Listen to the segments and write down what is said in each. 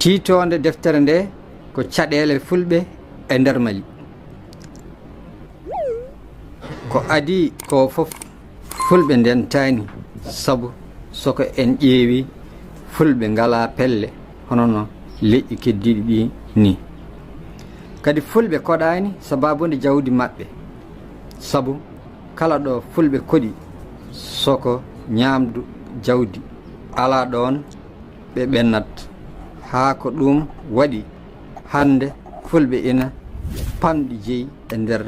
tiitonde deftere nde ko caɗeele fulɓe e nder Mali. Ko adi ko fof fulɓe ndentani, sabu soko en ƴeewi fulɓe ngala pelle hono no leƴƴi keddiɗi ɗi ni. Kadi fulɓe koɗani sababude jawdi maɓɓe, sabu kala ɗo fulɓe koɗi soko ñamdu jawdi ala ɗon ɓe ɓennat. Haa ko ɗum waɗi hande fulɓe ina pamɗi jeyi e nder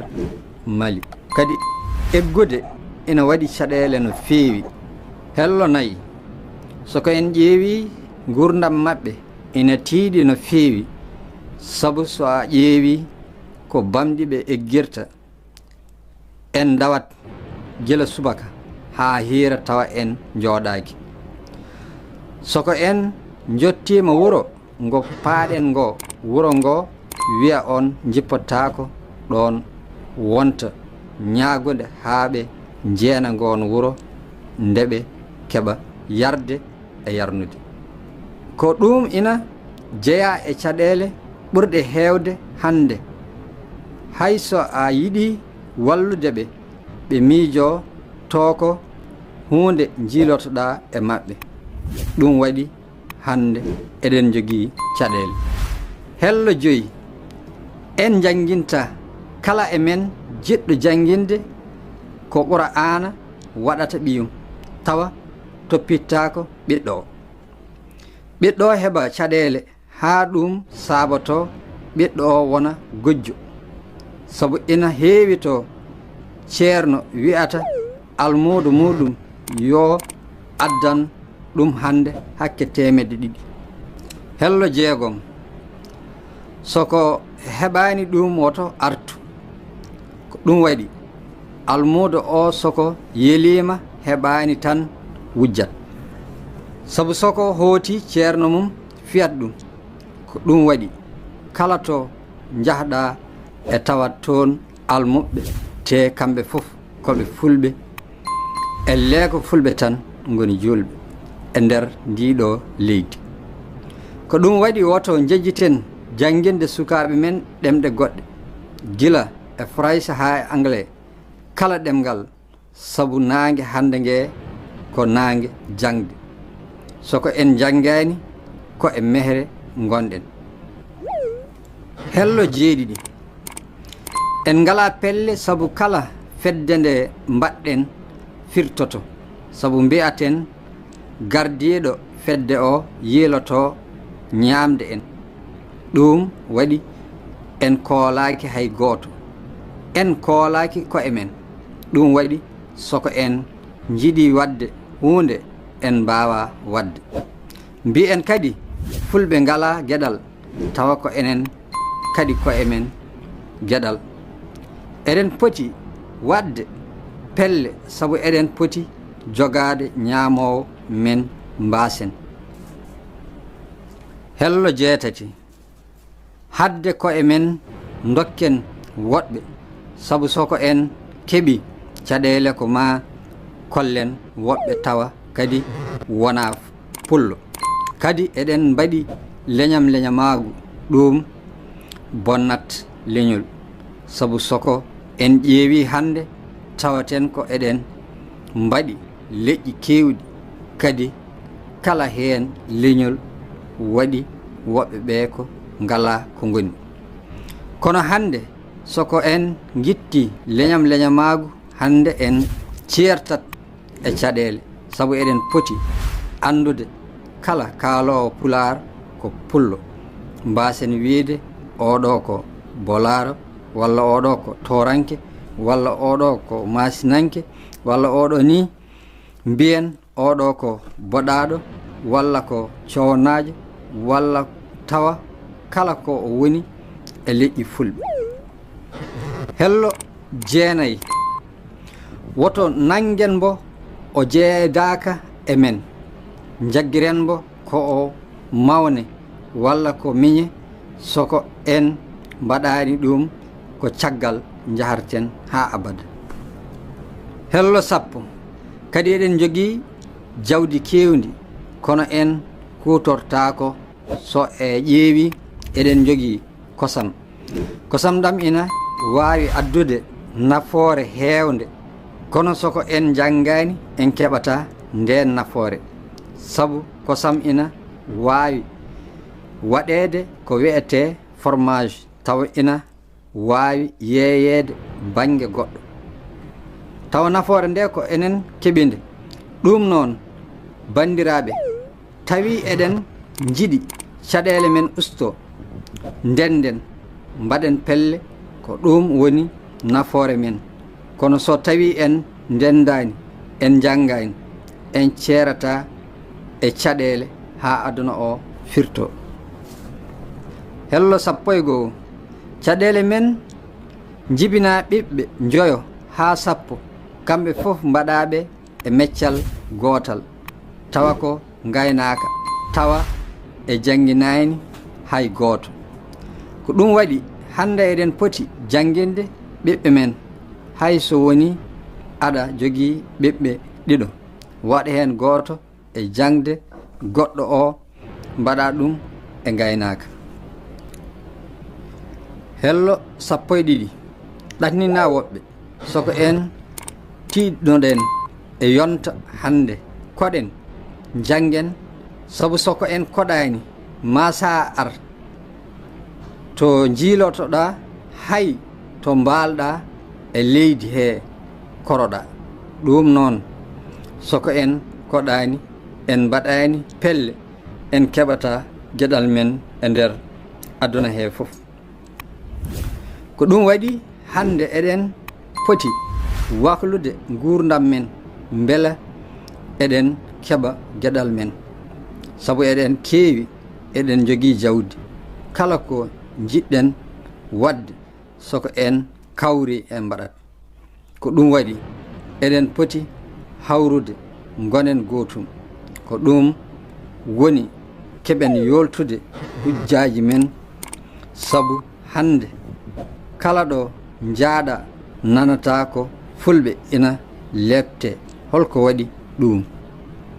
Mali. Kadi eggude ina waɗi caɗeele no feewi. Hello nayi, soko en ƴeewi gurdam maɓɓe ina tiiɗi no feewi, sabu so a ƴeewi ko bamɗi ɓe eggirta en dawat gila subaka haa hiira tawa en jooɗaaki. Soko en jottima wuro ngo paaɗen ngo, wuro ngo wiya on jippotako ɗon wonta ñaagude haa ɓe jeena ngoon wuro ndeɓe keɓa yarde e yarnude. Ko ɗum ina jeeya e caɗeele ɓurɗe heewde hande. Hayso a yiɗi wallude ɓe, ɓe miijo toko hunde jiilotoɗa e maɓɓe. Ɗum waɗi hande eɗen jogii caɗeele. Hello joyi, en janginta kala e men jiɗɗo janginde ko ɓura aana waɗata ɓiyum, tawa toppittako ɓiɗɗo o. Ɓiɗɗo o heɓa caɗeele haa ɗum saabato ɓiɗɗo o wona gojjo, sabu ina heewi to ceerno wi'ata almuudo muɗum yo addan ɗum hande hakke 200. Hello jeegom, soko heɓani ɗum woto artu. Ko ɗum waɗi almuudo o soko yelima heɓani tan wujjat, sabu soko hooti ceerno mum fiyat ɗum. Ko ɗum waɗi kala to jahɗa e tawat toon almuɓɓe te kamɓe fof koɓe fulɓe, e leeko fulɓe tan goni julɓe e nder ndiɗo leydi. Ko ɗum waɗi woto jejjiten janginde sukaɓe men ɗemɗe goɗɗe, gila e Fraysa haa e Anglais, kala ɗemgal, sabu nangue hande nge ko nangue jangde. Soko en jangani ko e mehre gonɗen. Hello jeeɗiɗi, en ngala pelle sabu kala fedde nde mbaɗɗen firtoto, sabu mbi'aten gardiɗo fedde o yiiloto ñamde en. Ɗum waɗi en koolaki hay gooto, en koolaki ko e men. Ɗum waɗi soko en jiɗi wadde hunde en mbawa wadde. Mbi'en kadi fulɓe ngala gueɗal, tawa ko enen kadi ko e men gueɗal. Eɗen poti wadde pelle, sabu eɗen poti jogade ñaamowo men mbasen. Hello jeetati, hadde ko e men dokken woɗɓe, sabu soko en keɓi caɗeele ko ma kollen woɓɓe tawa kadi wona pullo. Kadi eɗen mbaɗi leñamaagu, ɗum bonnat leñol, sabu soko en ƴeewi hande tawaten ko eɗen mbaɗi leƴƴi kewɗi, kadi kala heen leñol waɗi woɓɓe ɓe ko ngala ko ngoni. Kono hande soko en gitti leñamaagu, hande en ceertat e caɗeele, sabu eɗen poti andude kala kaalowo Pulaar ko pullo. Mbasen wiide oɗo ko Bolaro, walla oɗo ko Toranke, walla oɗo ko Masinanke, walla oɗo ni mbiyen oɗo ko Boɗaɗo, walla ko Cownajo, walla tawa kala ko o woni e leƴƴi fulɓe. Hello jeenayi, woto nangen mbo o jeedaka e men, jaggiren mbo ko o mawne walla ko miñe, soko en mbaɗani ɗum ko caggal jaharten ha abada. Hello 10, kadi eɗen jogii jawdi kewndi, kono en kutortako so e ƴeewi eɗen jogii kosam ɗam ina waawi addude nafoore heewnde kono soko en janngani en keɓata nden nafoore sabu kosam ina waawi waɗeede ko wi'ete fromage taw ina waawi yeeyeede baŋnge goɗɗo taw nafoore nde ko enen keɓinde ɗum noon banndiraaɓe tawi eɗen jiɗi caɗeele men usto ndenden mbaɗen pelle ko ɗum woni nafoore men kono so tawi en ndendani en janngani en ceerata e caɗeele haa aduna o firto hello 11 caɗeele men jibina ɓiɓɓe njoyo haa 10 kamɓe fof mbaɗaɓe e meccal gootal tawa ko ngaynaaka tawa e jangginayni hay gooto ko ɗum waɗi hannde eɗen poti jannginde ɓiɓɓe men hay so woni aɗa jogii ɓiɓɓe ɗiɗo waɗa heen gooto e jangde goɗɗo o mbaɗa ɗum e ngaynaaka hello 12 ɗatnina woɓɓe soko en tiiɗnoɗen e yonta hannde koɗen janggen sabu soko en koɗani ma sa ar to jiilotoɗa hay to mbalɗa e leydi he koroɗa ɗum noon soko en koɗani en mbaɗani pelle en keɓata gueɗal men e nder aduna he fof ko ɗum waɗi hande eɗen poti waklude gurdam men beela eɗen keɓa gueɗal men sabu eɗen keewi eɗen jogii jawdi kala ko jiɗɗen wadde soko en kawri e mbaɗat ko ɗum waɗi eɗen poti hawrude gonen gootum ko ɗum woni keɓen yoltude hujjaji men sabu hande kala ɗo jaaɗa nanata ko fulɓe ina lebte holko waɗi ɗum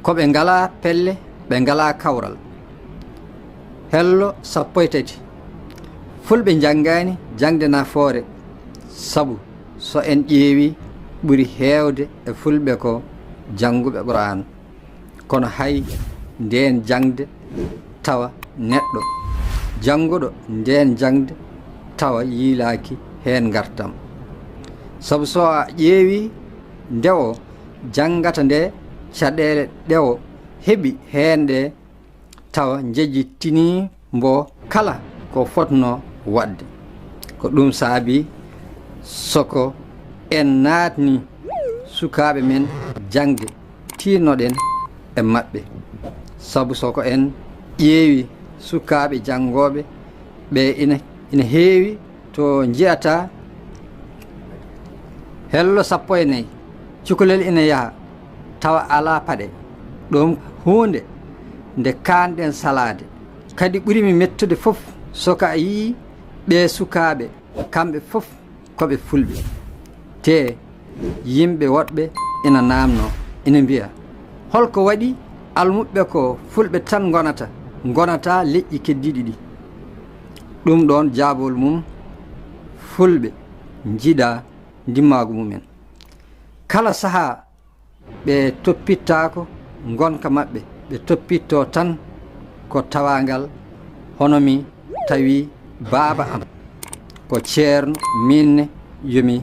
koɓe ngala pelle ɓe ngala kawral hello 13 fulɓe janngani jangde nafoore sabu so en ƴeewi ɓuri heewde e fulɓe ko jannguɓe qur'an kono hay nden jangde tawa neɗɗo jannguɗo nden jangde tawa yiilaaki heen ngartam sabu so a ƴeewi nde o janngata nde caɗeele ɗe o heɓi heen ɗe tawa jejjitini mbo kala ko fotno waɗde ko ɗum saabi soko en naatni sukaaɓe men jangde tinnoɗen e maɓɓe sabu soko en ƴeewi sukaaɓe janngooɓe ɓe ina heewi to jiyata hello 14 cukalel ina yaha tawa ala paɗe ɗum hunde nde kanɗen salade kadi ɓurimi mettude fof soka a yii ɓe sukaaɓe kamɓe fof koɓe fulɓe te yimɓe woɗɓe ina namno ina mbiya holko waɗi almuɓɓe ko fulɓe tan gonata leƴƴi keddiɗi ɗi ɗum ɗon jaabol mum fulɓe jiiɗa ndimmagu mumen kala saha ɓe toppittako gonka maɓɓe ɓe toppitto tan ko tawangal hono mi tawi baaba am ko ceerno minne yomi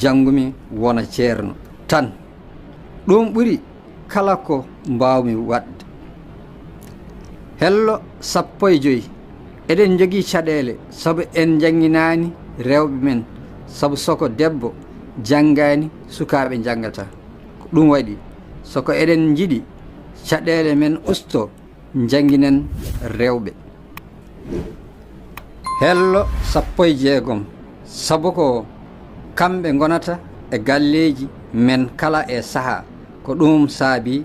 janngumi wona ceerno tan ɗum ɓuri kala ko mbawmi waɗde hello 15 eɗen jogii caɗeele sabu en jangginani rewɓe men sabu soko debbo janngani sukaaɓe janngata ko ɗum waɗi soko eɗen jiɗi caɗeele men usto jannginen rewɓe hello 16 sabu ko kamɓe gonata e galleji men kala e saha ko ɗum saabi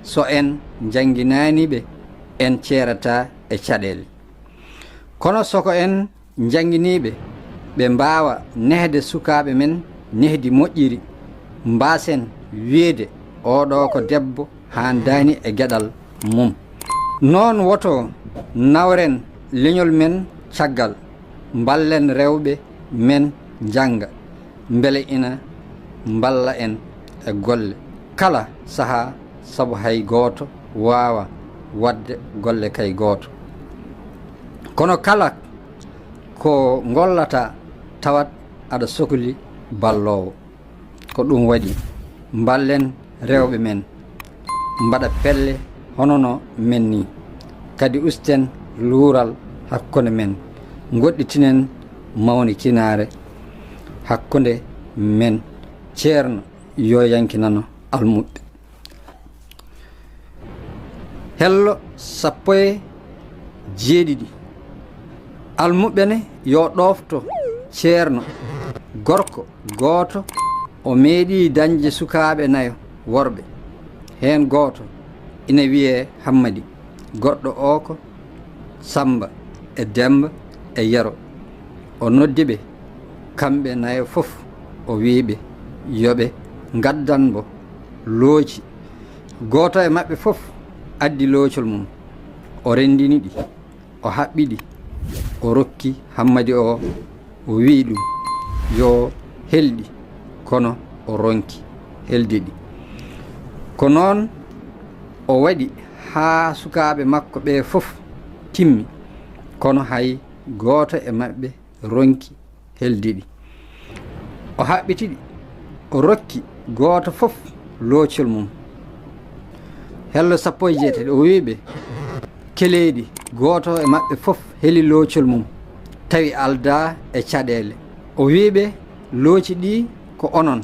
so en jangginaniɓe en ceerata e caɗeele kono soko en jangginiɓe ɓe mbawa nehde sukaaɓe men nehdi moƴƴiri mbasen wiide oɗo ko debbo handani e gueɗal mum noon woto nawren leñol men caggal ballen rewɓe men janga beele ina balla en e golle kala saha sabu hay goto wawa wadde golle kay goto kono kala ko gollata tawat aɗa sohli ballowo ko ɗum waɗi ballen rewɓe men mbaɗa pelle hono no men ni kadi usten luural hakkunde men goɗɗitinen mawni kinare hakkunde men ceerno yo yankinano almuɓɓe hello 17 almuɓɓe ne yo ɗofto ceerno gorko gooto o meeɗi dañde sukaɓe nayo worɓe hen gooto ina wiye Hammadi goɗɗo o ko Samba e Demba e Yero o noddiɓe kamɓe nayo fof o wiɓe yoɓe gaddanmo looci gooto e maɓɓe fof addi loocol mum o rendiniɗi o haɓɓiɗi o rokki Hammadi o wi ɗum yo helɗi kono o ronki heldiɗi ko noon o waɗi haa sukaɓe makko ɓe fof timmi kono hay gooto e maɓɓe ronki heldiɗi o haɓɓitiɗi o rokki gooto fof loocol mum hello 17 o wiɓe keleeɗi gooto e maɓɓe fof heli loocol mum tawi alda e caɗele o wiɓe looci ɗi ko onon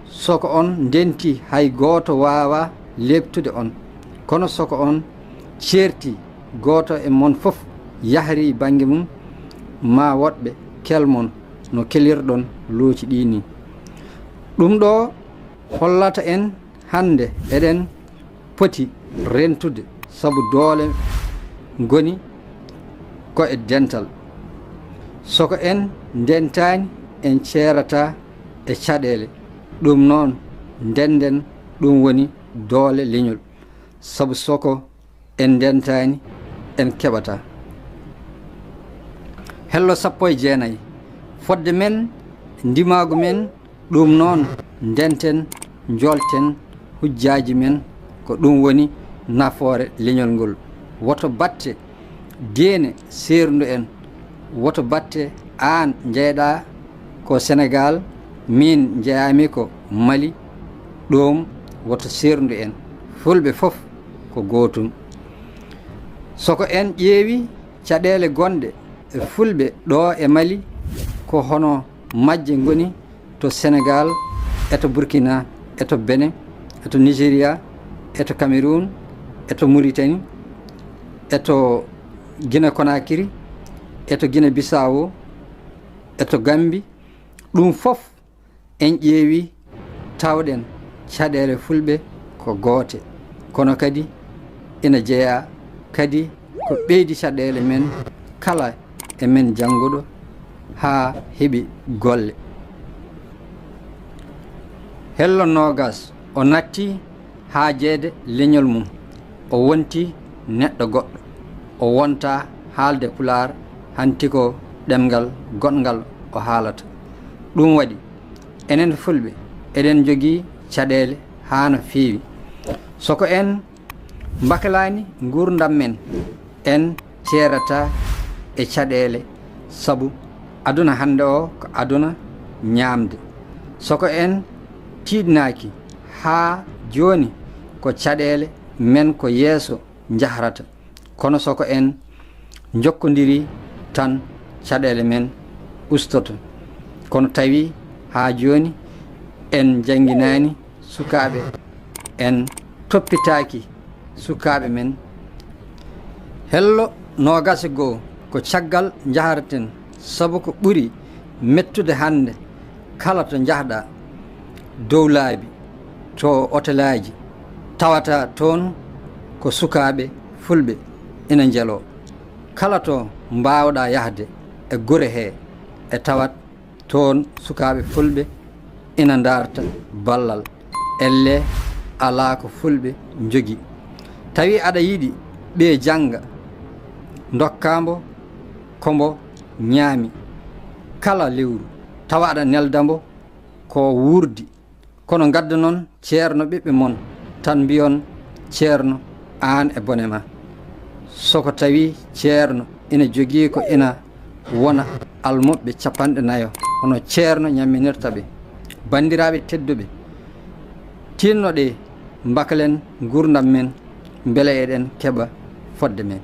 soko on ndenti hay gooto wawa lebtude on kono soko on ceerti gooto e mon fof yahri banggue mum ma woɗɓe kelmon no kelirɗon looci ɗi ni ɗum ɗo hollata en hande eɗen poti rentude sabu doole goni ko e dental soko en ndentani en ceerata e caɗele ɗum noon ndenden ɗum woni doole leñol sabu soko en ndentani en keɓata hello 19 fodde men ndimagu men ɗum noon ndenten jolten hujjaji men ko ɗum woni nafoore leñol ngol woto batte deene serdu en woto batte an jeyɗa ko Sénégal min jeyami ko Mali ɗum woto serdu en fulɓe fof ko gotum soko en ƴeewi caɗele gonɗe e fulɓe ɗo e Mali ko hono majje goni to Sénégal eto Burkina eto Benin eto Nigéria eto Cameroun eto Mauritanie eto Guinée Conakry eto Guinée Bissau eto Gambie ɗum fof en ƴeewi tawɗen caɗele fulɓe ko goote kono kadi ina jeeya kadi ko ɓeydi caɗele men kala e men jannguɗo ha heɓi golle hello nogas o natti haajeede leñol mum o wonti neɗɗo goɗɗo o wonta haalde pular hanti ko ɗemgal goɗgal o haalata ɗum waɗi enen fulɓe eɗen jogii caɗele haa no feewi soko en mbakalani gurdam men en ceerata e caɗele sabu aduna hande o ko aduna ñaamde soko en tiidnaki haa joni ko caɗele men ko yeeso jahrata kono soko en jokkodiri tan caɗele men ustoto kono tawi haa joni en jangginani sukaɓe en toppitaki sukaɓe men hello nogase goo ko caggal jaharaten sabu ko ɓuri mettude hande kala to jahɗa dow laabi to hôtelaji tawata toon ko sukaɓe fulɓe ina jeelo kala to mbawɗa yahde e gure he e tawat toon sukaɓe fulɓe ina darta ballal elle ala ko fulɓe jogui tawi aɗa yiiɗi ɓe jangga dokkamo kombo ñaami kala lewru tawa aɗa neldambo ko wurdi kono gadda noon ceerno ɓiɓɓe mon tan mbiyon ceerno an e bone ma soko tawi ceerno ina jogii ko ina wona almuɓe 40 hono ceerno ñamminirta ɓe bandiraɓe tedduɓe tinnoɗe mbakalen gurdam men beele eɗen keɓa fodde men